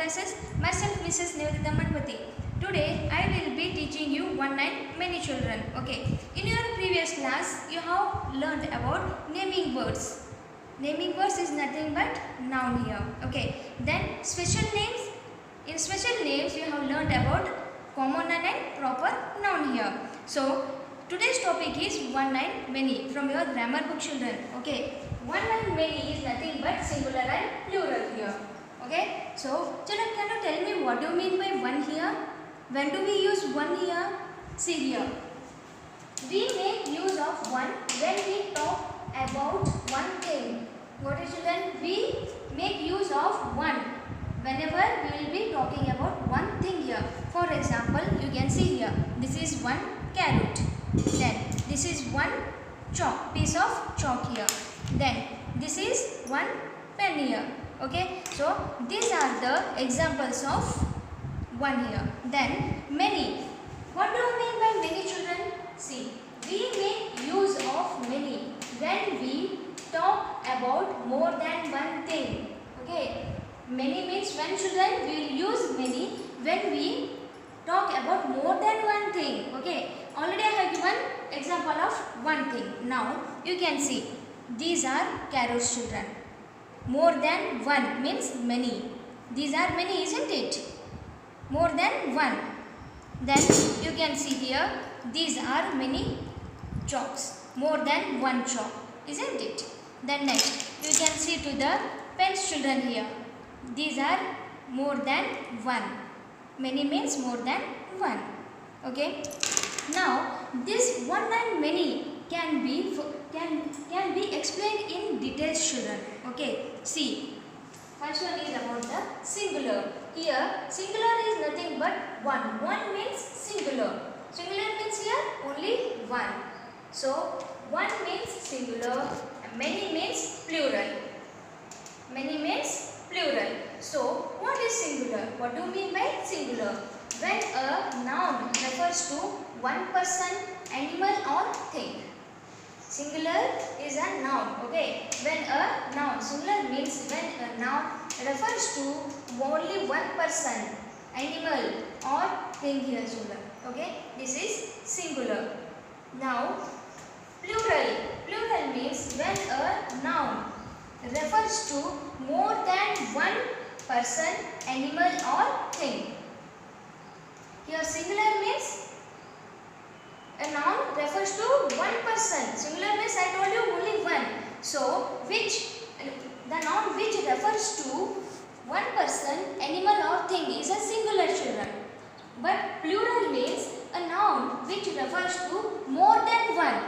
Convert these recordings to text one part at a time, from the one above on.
classes. Myself Mrs. Nivedita Manpati. Today I will be teaching you one line many children. Okay. In your previous class you have learned about naming words. Naming words is nothing but noun here. Okay. Then special names. In special names you have learned about common noun and proper noun here. So today's topic is one line many from your grammar book children. Okay. One line many is nothing but singular and plural here. Okay. So children, can you tell me what do you mean by one here? When do we use one here? See here. We make use of one when we talk about one thing. What is children? We make use of one whenever we will be talking about one thing here. For example, you can see here. This is one carrot. Then this is one piece of chalk here. Then this is one pen here. Okay. So these are the examples of one here. Then many. What do you mean by many children? See, we make use of many when we talk about more than one thing. Okay. Many means when children we will use many when we talk about more than one thing. Okay. Already I have given example of one thing. Now you can see these are carrots children. More than one means many. These are many, isn't it? More than one. Then you can see here these are many chalks. More than one chalk, isn't it? Then next you can see to the pens children here. These are more than one. Many means more than one. Okay. Now this one line many can be explained in details children. Okay. See. First one is about the singular. Here singular is nothing but one. One means singular. Singular means here only one. So one means singular. Many means plural. Many means plural. So what is singular? What do you mean by singular? When a noun refers to one person, animal or thing. Singular is a noun. Okay. When a noun, singular means when a noun refers to only one person, animal or thing here children. Okay. This is singular. Now plural. Plural means when a noun refers to more than one person, animal or thing. Here singular means a noun refers to one person. Singular means I told you only one. So the noun which refers to one person, animal or thing is a singular children. But plural means a noun which refers to more than one.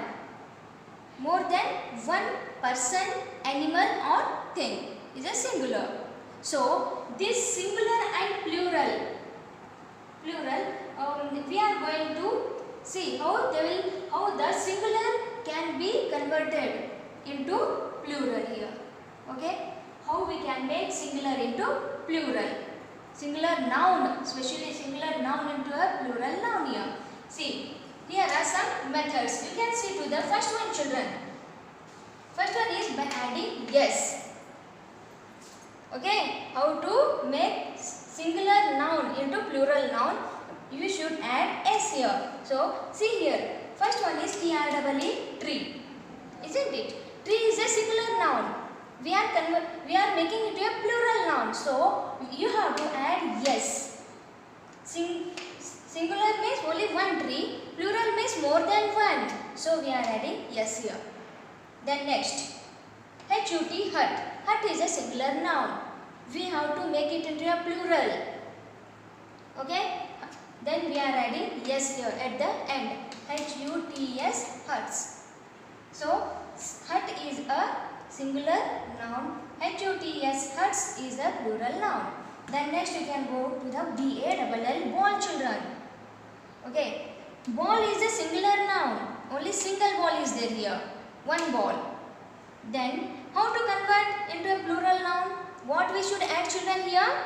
More than one person, animal or thing is a singular. So this singular and plural we are going to see how the singular can be converted into plural here. Okay. How we can make singular into plural. Singular noun, especially singular noun into a plural noun here. See, here are some methods. You can see to the first one children. First one is by adding yes. Okay. How to make singular noun into plural noun? You should add s here. So see here. First one is TREE, tree. Isn't it? Tree is a singular noun. We are making it a plural noun. So you have to add yes. Singular means only one tree. Plural means more than one. So we are adding yes here. Then next, HUT, hut. Hut is a singular noun. We have to make it into a plural. Okay. Then we are adding yes here at the end. HUTS, huts. So hut is a singular noun. HUTS, huts is a plural noun. Then next you can go to the BALL, ball children. Okay. Ball is a singular noun. Only single ball is there here. One ball. Then how to convert into a plural noun? What we should add children here?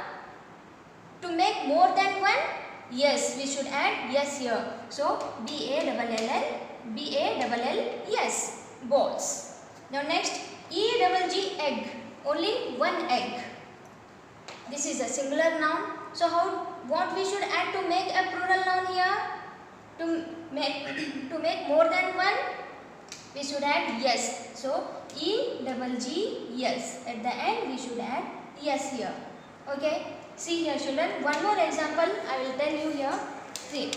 To make more than one? Yes, we should add yes here. So BALL, yes, balls. Now next, EGG, egg. Only one egg. this is a singular noun. So what we should add to make a plural noun here? To make more than one, we should add yes. So E-double-G, yes. At the end we should add yes here. Okay. See here children, one more example I will tell you here. See.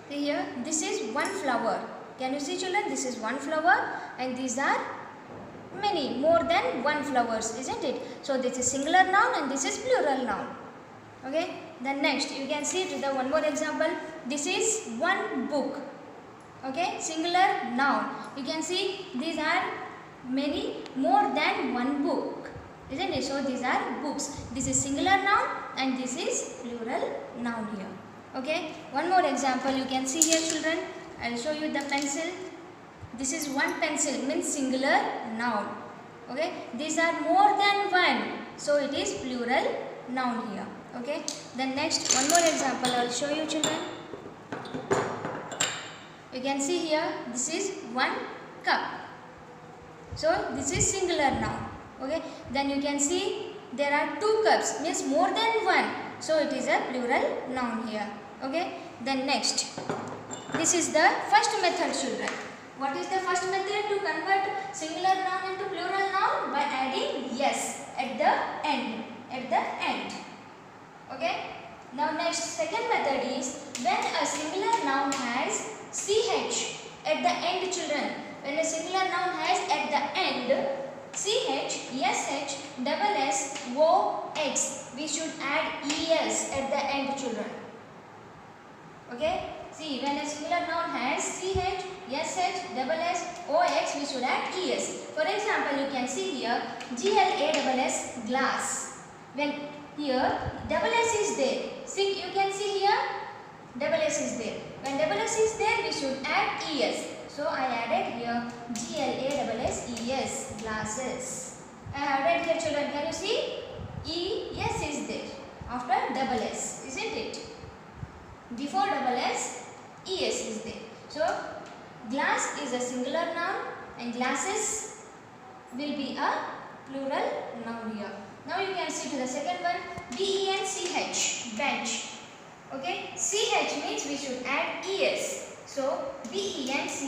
See here, this is one flower. Can you see children? This is one flower and these are many, more than one flowers, isn't it? So this is singular noun and this is plural noun. Okay. Then next you can see to the one more example. This is one book. Okay. Singular noun. You can see these are many, more than one book, isn't it? So these are books. This is singular noun and this is plural noun here. Okay. One more example you can see here children. I will show you the pencil. This is one pencil, means singular noun. Okay. These are more than one. So it is plural noun here. Okay. Then next one more example I will show you children. You can see here this is one cup. So this is singular noun. Okay. Then you can see there are two cups, means more than one. So it is a plural noun here. Okay. Then next, this is the first method children. What is the first method to convert singular noun into plural noun? By adding yes at the end. At the end. Okay. Now next, second method is when a singular noun has ch at the end children. When a singular noun has at the end ch, sh, double s, o, x, we should add es at the end children. Okay. See, when a singular noun has ch, sh, double s, o, x, we should add es. For example, you can see here glass, glass. When here double s is there. See, you can see here double s is there. When double s is there, we should add es. So I added here glass, glasses. I added here children. Can you see? Es is there after double s, isn't it? Before double s, es is there. So glass is a singular noun and glasses will be a plural noun here. Now you can see to the second one, bench, bench. Okay, ch means we should add es. So bench,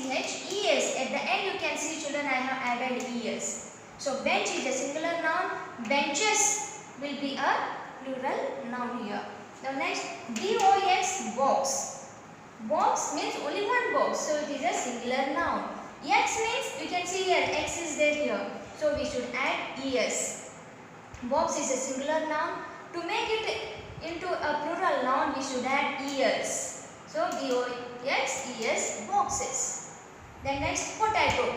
es. At the end you can see children I have added es. So bench is a singular noun, benches will be a plural noun here. Now next, box, box. Box means only one box, so it is a singular noun. X means you can see here x is there here, so we should add es. Box is a singular noun. To make it into a plural noun, we should add es. So box, es, boxes. Then next, potato.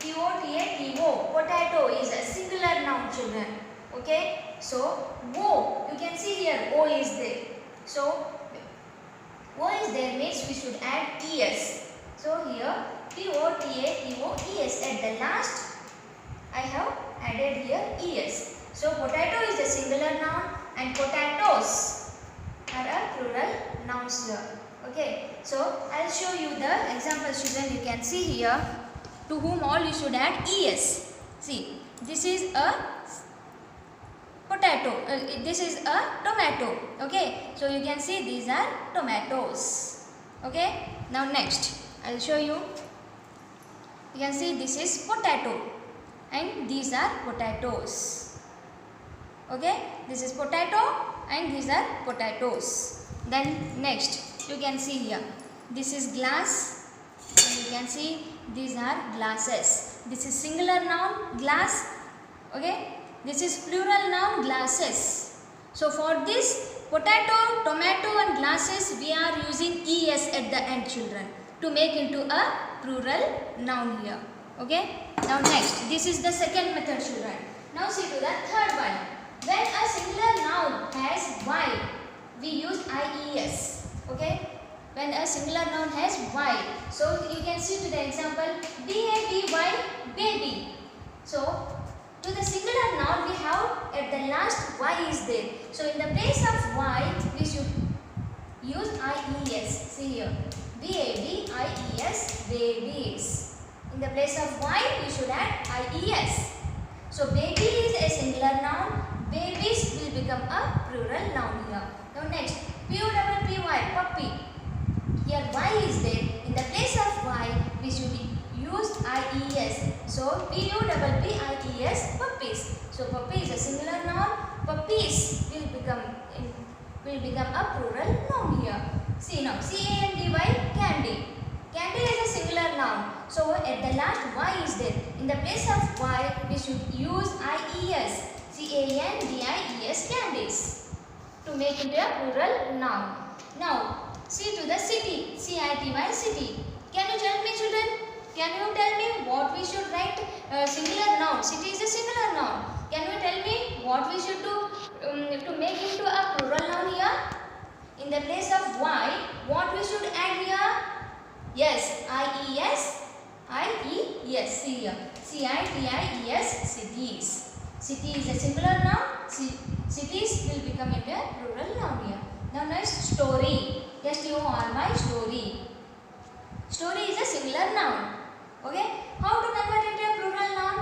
Potato. Potato is a singular noun children. Okay. So o, you can see here o is there. So o is there means we should add es. So here potato, es. At the last I have added here es. So potato is a singular noun and potatoes are a plural nouns here. Okay. So I will show you the example children. You can see here to whom all you should add es. See, this is a potato. This is a tomato. Okay. So you can see these are tomatoes. Okay. Now next I will show you. You can see this is potato and these are potatoes. Okay. This is potato and these are potatoes. Then next you can see here. This is glass and you can see these are glasses. This is singular noun, glass. Okay. This is plural noun, glasses. So for this potato, tomato and glasses we are using es at the end children to make into a plural noun here. Okay. Now next, this is the second method children. Now see to the third one. When a singular noun has y, we use ies. Okay. When a singular noun has y. So you can see to the example baby, baby. So to the singular noun we have at the last y is there. So in the place of y we should use ies. See here. BABIES, babies. In the place of Y, you should add IES. So baby is a singular noun. Babies will become a plural noun here. Now next, PUPPY, puppy. Here Y is there. In the place of Y, we should use IES. So PUPPIES, puppies. So puppy is a singular noun. Puppies will become a plural noun here. See now, CANDY, candy. Candy is a singular noun. So at the last Y is there. In the place of Y, we should use IES. CANDIES, candies, to make it a plural noun. Now, see to the city. CITY, city. Can you tell me, children? Can you tell me what we should write? Singular noun. City is a singular noun. Can you tell me what we should do to make into a plural noun here? In the place of Y, what we should add here? Yes, IES. See here. CITIES, cities. City is a singular noun. Cities will become into a plural noun here. Now next, story. STORY, story. Story is a singular noun. Okay. How to convert it to a plural noun?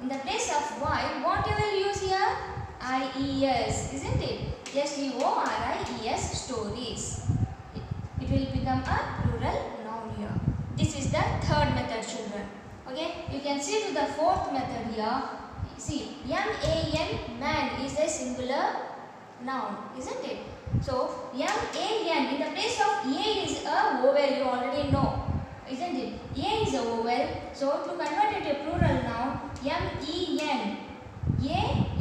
In the place of Y, what you will use here? IES, isn't it? STORIES, stories. It will become a plural noun here. This is the third method, children. Okay. You can see to the fourth method here. See, MAN, man is a singular noun, isn't it? So, MAN, in the place of A is a vowel, you already know, isn't it? A is a vowel, so to convert it to a plural noun, MEN. A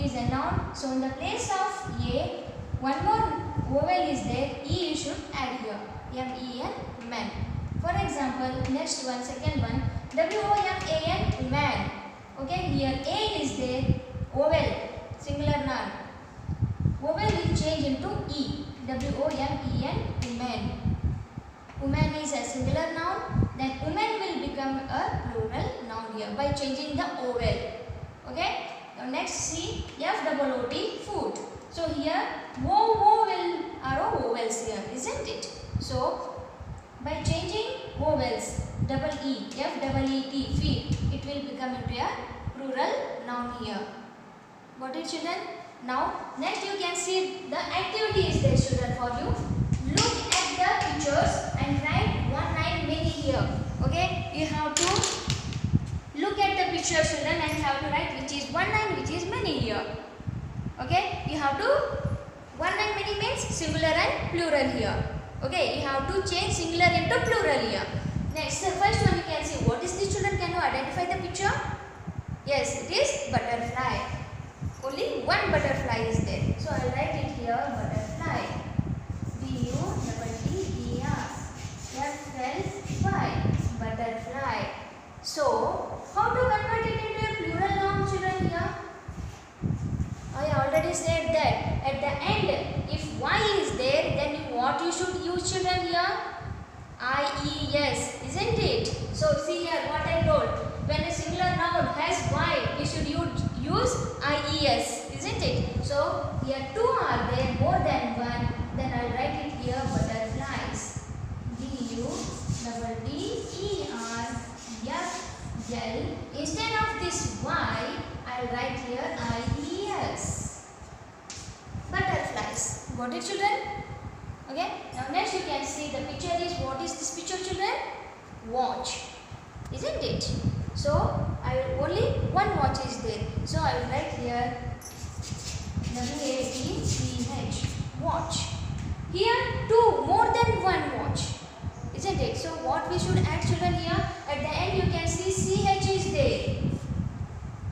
is a noun, so in the place of A, one more vowel is there, E you should add here, MEN, man. For example, next one, second one, WOMAN, man. Okay, here A is there, vowel, singular noun. Vowel will change into E. WOMEN, woman. Woman is a singular noun. Then woman will become a plural noun here by changing the vowel. Okay. Now next, see FOOT, food. So here O will are vowels here, isn't it? So by changing vowels, FEET, feet, it will become into a plural noun here. Got it, children? Now, next you can see the activity is there, children, for you. Look at the pictures and write 1 line many here. Okay? You have to look at the pictures, children, and you have to write which is 1 line, which is many here. Okay? You have to 1 line many means singular and plural here. Okay? You have to change singular into plural here. Next, the first one you can see. What is this, children? Can you identify the picture? Yes, it is butterfly. Only one butterfly is there. So I will write it here, butterfly. BUTTERFLY. Butterfly. So, how to convert it into a plural noun, children, here? I already said that at the end, if Y is there, then what you should use, children, here? IES, isn't it? So see here what I told. When a singular noun has Y, we should use IES, isn't it? So here two are there, more than one. Then I will write it here, butterflies. BUTTERFL. Instead of this Y, I will write here IES. Butterflies. Got it, children? Okay. Now next you can see the picture is, what is this picture, children? Watch, isn't it? So only one watch is there. So I will write here WATCH, watch. Here two, more than one watch, isn't it? So what we should add, children, here? At the end you can see CH is there.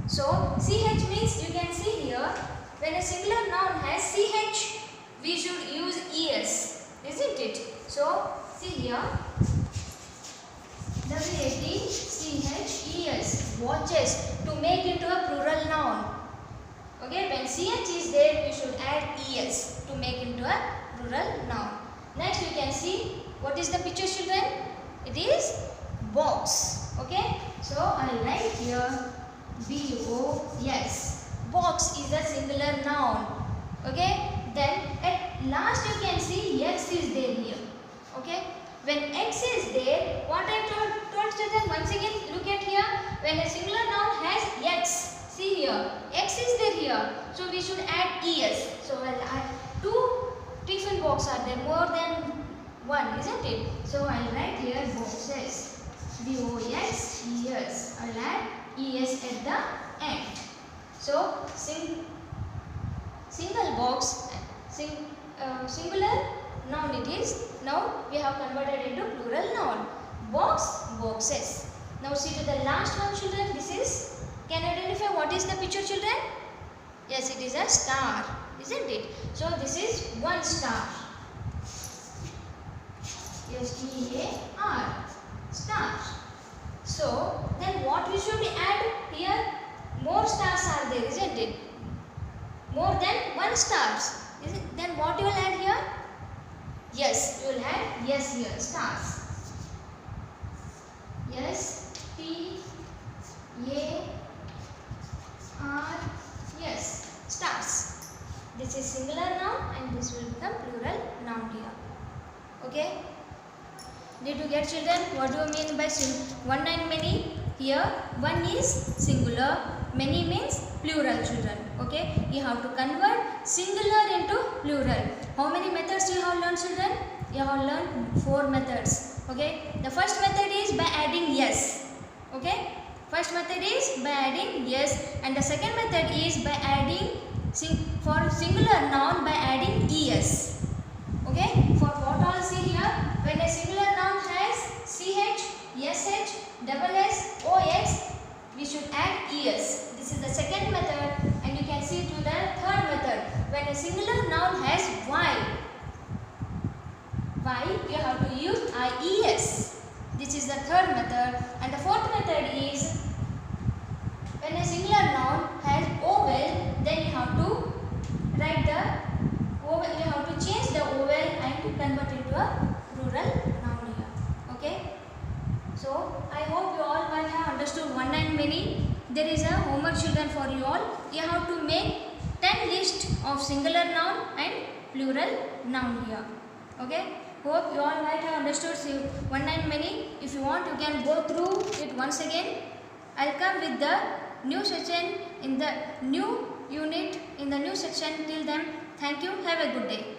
So CH means, you can see here, when a singular noun has CH, we should use ES, isn't it? So see here, WATCHES, watches, to make into a plural noun. Okay, when CH is there, you should add ES to make into a plural noun. Next you can see, what is the picture, children? It is box. Okay, so I will write here BOX. Box is a singular noun. Okay, then at last you can see X is there here. Okay, when X is there, what I told children, once again look at here. here. X is there here. So we should add ES. So I'll add 2 tiffin box are there, more than 1, isn't it? So I'll write here boxes. BOXES. I'll add ES at the end. So single box, singular noun it is. Now we have converted into plural noun. Box, boxes. Now see to the last one, children. This is, can you identify what is the picture, children? Yes, it is a star, isn't it? So this is one star. STAR, star. So then what we should add here? More stars are there, isn't it? More than 1 stars. Is it? Then what you will add here? Yes, you will add yes here, stars. STAR, yes, stars. This is singular noun and this will become plural noun here. Okay? Did you get, children? What do you mean by one and many? Here, one is singular, many means plural, children. Okay? You have to convert singular into plural. How many methods you have learned, children? You have learned 4 methods. Okay? The first method is by adding yes. Okay? First method is by adding yes, and the second method is by adding for singular noun by adding es. Okay? For what all, see here, when a singular noun has ch, sh, double s, ox, we should add es. This is the second method, and you can see to the third method. When a singular noun has y, you have to use ies. This is the third method, and the fourth method is when a singular noun has vowel, then you have to write the vowel, you have to change the vowel and convert it to a plural noun here. Okay? So I hope you all might have understood one and many. There is a homework, children, for you all. You have to make 10 list of singular noun and plural noun here. Okay? Hope you all might have understood one and many. If you want, you can go through it once again. I'll come with the new section in the new unit in the new section. Till then, thank you. Have a good day.